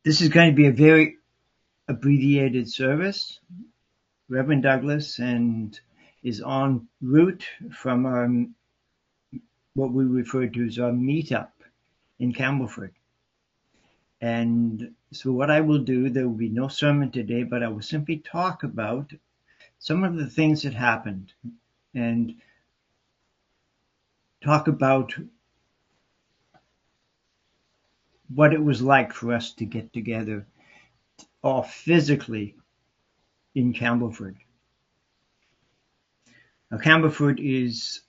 This is going to be a very abbreviated service. Reverend Douglas is en route from what we refer to as our meetup in Campbellford. And so what I will do, there will be no sermon today, but I will simply talk about some of the things that happened and talk about what it was like for us to get together all physically in Campbellford. Now, Campbellford is,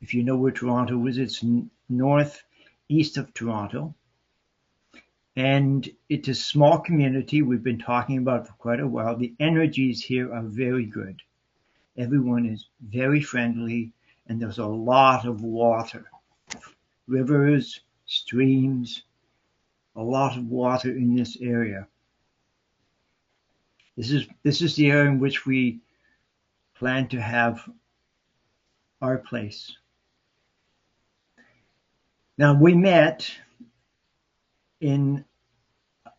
if you know where Toronto is, it's northeast of Toronto. And it's a small community we've been talking about for quite a while. The energies here are very good. Everyone is very friendly, and there's a lot of water. Rivers, streams, a lot of water in this area. This is the area in which we plan to have our place. Now, we met in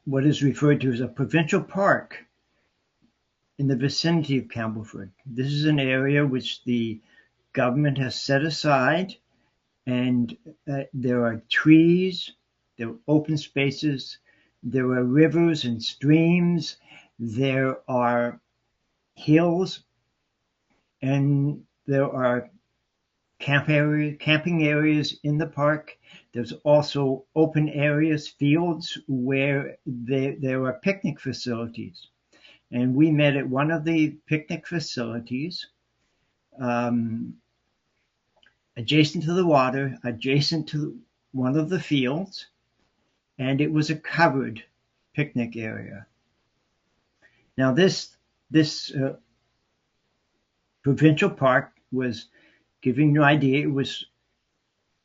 what is referred to as a provincial park in the vicinity of Campbellford. This is an area which the government has set aside, and there are trees, there are open spaces, there are rivers and streams, there are hills, and there are camping areas in the park. There's also open areas, fields, where there are picnic facilities. And we met at one of the picnic facilities, adjacent to the water, adjacent to one of the fields, and it was a covered picnic area. Now this provincial park was, giving you an idea, it was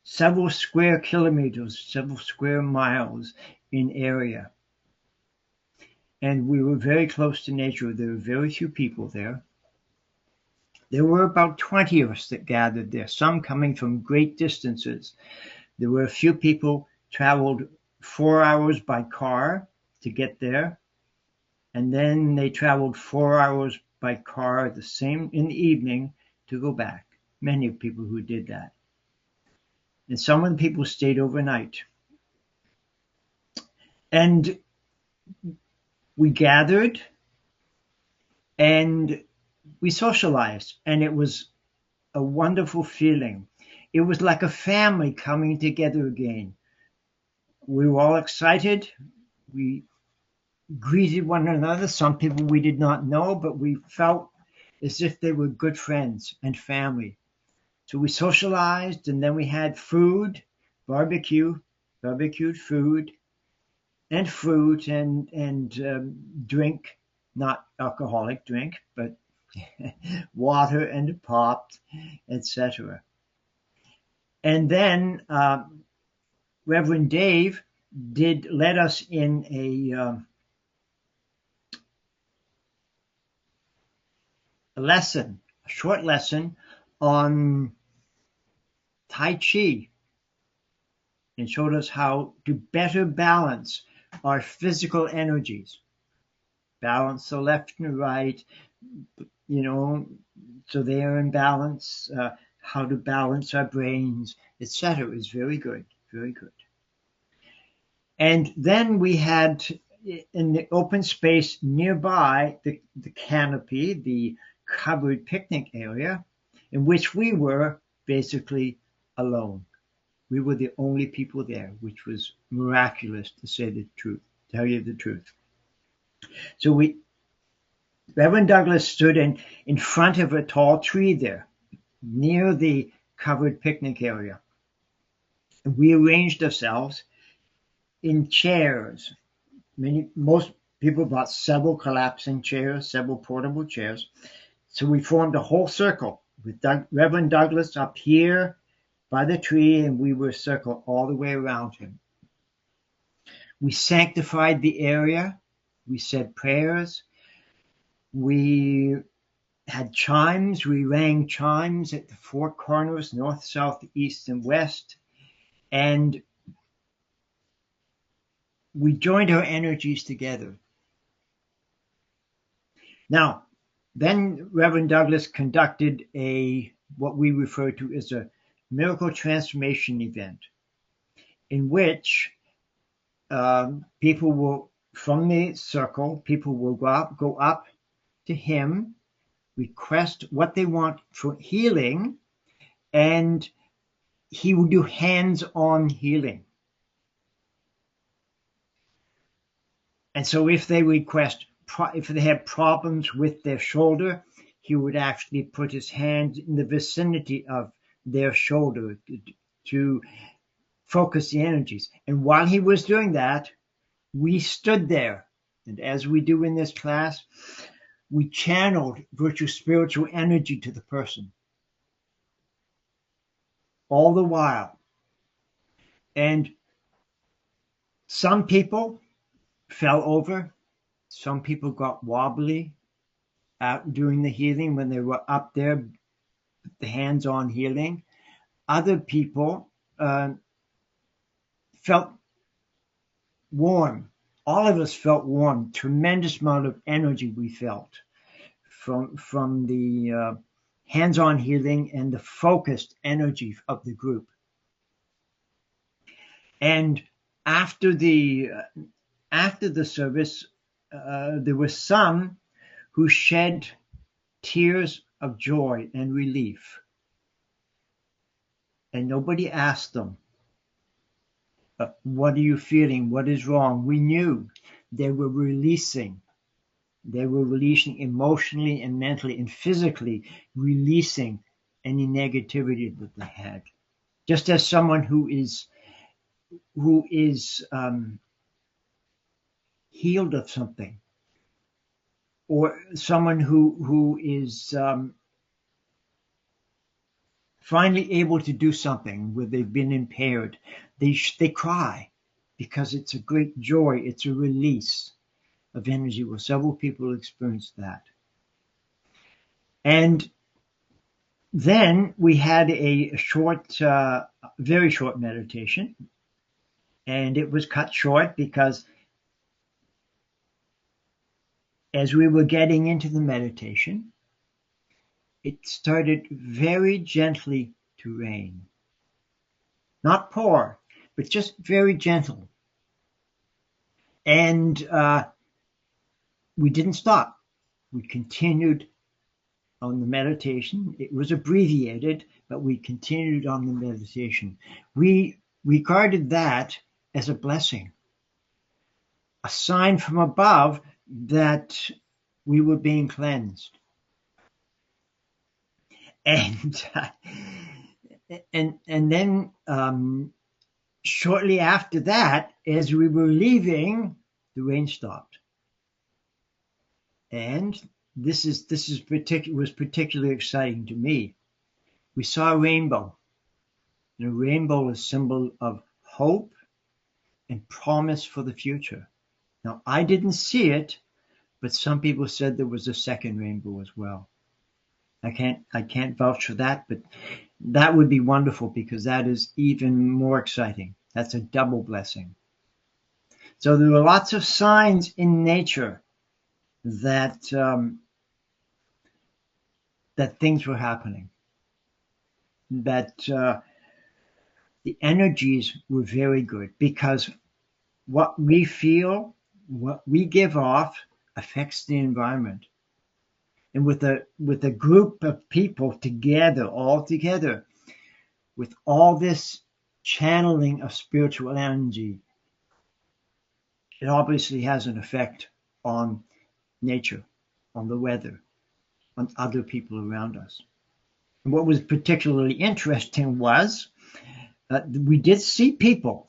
several square kilometers, several square miles in area. And we were very close to nature. There were very few people there. There were about 20 of us that gathered there, some coming from great distances. There were a few people traveled 4 hours by car to get there, and then they traveled 4 hours by car the same in the evening to go back. Many people who did that. And some of the people stayed overnight. And we gathered and we socialized, and it was a wonderful feeling. It was like a family coming together again. We were all excited. We greeted one another. Some people we did not know, but we felt as if they were good friends and family. So we socialized, and then we had food, barbecued food, and fruit, and drink, not alcoholic drink, but water and pop, etc. And then Reverend Dave led us in a lesson, a short lesson on Tai Chi, and showed us how to better balance our physical energies. Balance the left and right, so they are in balance, how to balance our brains, etc. is very good, very good. And then we had, in the open space nearby, the canopy, the covered picnic area, in which we were basically alone. We were the only people there, which was miraculous, to say the truth, tell you the truth. So Reverend Douglas stood in front of a tall tree there, near the covered picnic area. We arranged ourselves in chairs. Most people brought several collapsing chairs, several portable chairs. So we formed a whole circle with Reverend Douglas up here by the tree, and we were circled all the way around him. We sanctified the area. We said prayers. We had chimes. We rang chimes at the four corners, north, south, east, and west. And we joined our energies together. Now, then Reverend Douglas conducted what we refer to as a miracle transformation event, in which people will, from the circle, people will go up to him, request what they want for healing, and he will do hands-on healing. And so if they if they have problems with their shoulder, he would actually put his hand in the vicinity of their shoulder to focus the energies. And while he was doing that, we stood there. And as we do in this class, we channeled virtuous spiritual energy to the person all the while. And some people fell over. Some people got wobbly out doing the healing when they were up there, the hands-on healing. Other people felt warm. All of us felt warm. Tremendous amount of energy we felt from the hands-on healing and the focused energy of the group. And after the service, there were some who shed tears of joy and relief. And nobody asked them, what are you feeling? What is wrong? We knew they were releasing. They were releasing emotionally and mentally and physically, releasing any negativity that they had. Just as someone who is healed of something, or someone who is finally able to do something where they've been impaired, they cry because it's a great joy. It's a release of energy. Well, several people experienced that. And then we had a short, very short meditation, and it was cut short because as we were getting into the meditation, it started very gently to rain. Not pour, but just very gentle. And we didn't stop. We continued on the meditation. It was abbreviated, but we continued on the meditation. We regarded that as a blessing, a sign from above that we were being cleansed. And then shortly after that, as we were leaving, the rain stopped. And this was particularly exciting to me. We saw a rainbow. And a rainbow is a symbol of hope and promise for the future. Now, I didn't see it, but some people said there was a second rainbow as well. I can't vouch for that, but that would be wonderful because that is even more exciting. That's a double blessing. So there were lots of signs in nature that things were happening, that the energies were very good, because what we feel, what we give off, affects the environment. And with a group of people together, all together, with all this channeling of spiritual energy, it obviously has an effect on nature, on the weather, on other people around us. And what was particularly interesting was we did see people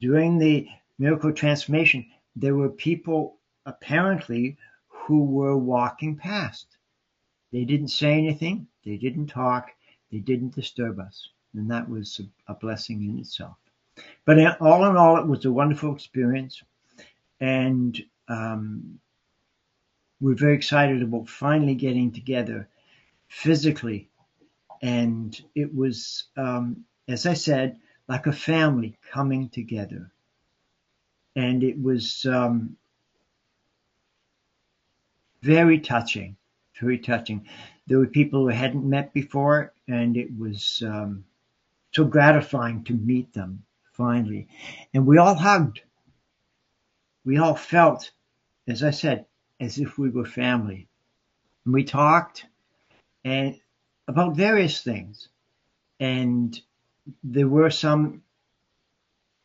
during the miracle transformation. There were people apparently who were walking past. They didn't say anything. They didn't talk. They didn't disturb us. And that was a blessing in itself. But all in all, it was a wonderful experience. And we're very excited about finally getting together physically. And it was, as I said, like a family coming together. And it was very touching, very touching. There were people who hadn't met before, and it was so gratifying to meet them finally. And we all hugged. We all felt, as I said, as if we were family. And we talked and about various things. And there were some,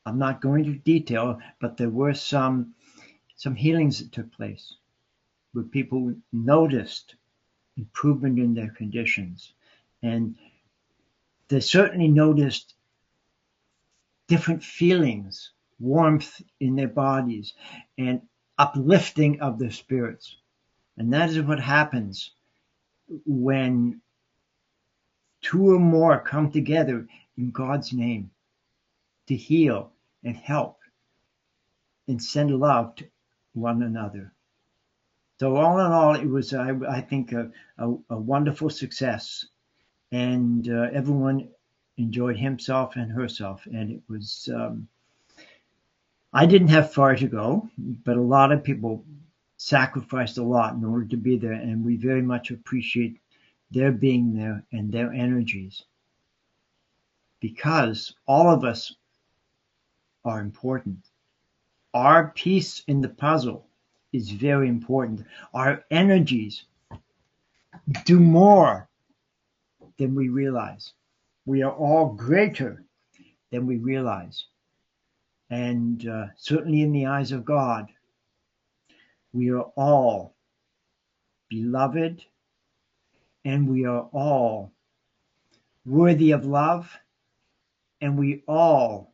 I'm not going into detail, but there were some healings that took place where people noticed improvement in their conditions. And they certainly noticed different feelings, warmth in their bodies, and uplifting of their spirits. And that is what happens when two or more come together in God's name to heal and help and send love to one another. So all in all, it was, I think, a wonderful success, and everyone enjoyed himself and herself, and it was. I didn't have far to go, but a lot of people sacrificed a lot in order to be there, and we very much appreciate their being there and their energies because all of us are important. Our piece in the puzzle is very important. Our energies do more than we realize. We are all greater than we realize. And certainly in the eyes of God, we are all beloved and we are all worthy of love and we all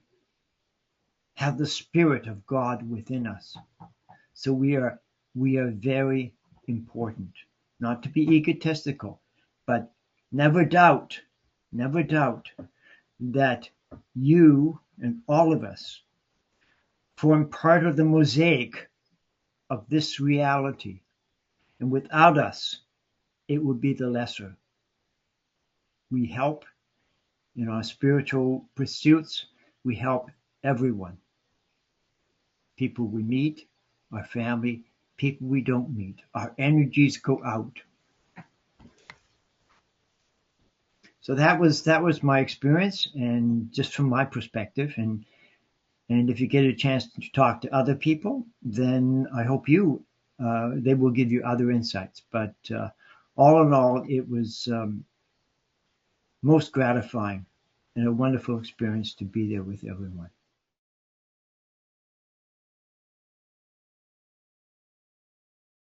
have the Spirit of God within us. So we are very important. Not to be egotistical, but never doubt that you and all of us form part of the mosaic of this reality. And without us, it would be the lesser. We help in our spiritual pursuits. We help everyone. People we meet, our family, people we don't meet. Our energies go out. So that was my experience, and just from my perspective, and if you get a chance to talk to other people, then I hope they will give you other insights. But all in all, it was most gratifying and a wonderful experience to be there with everyone.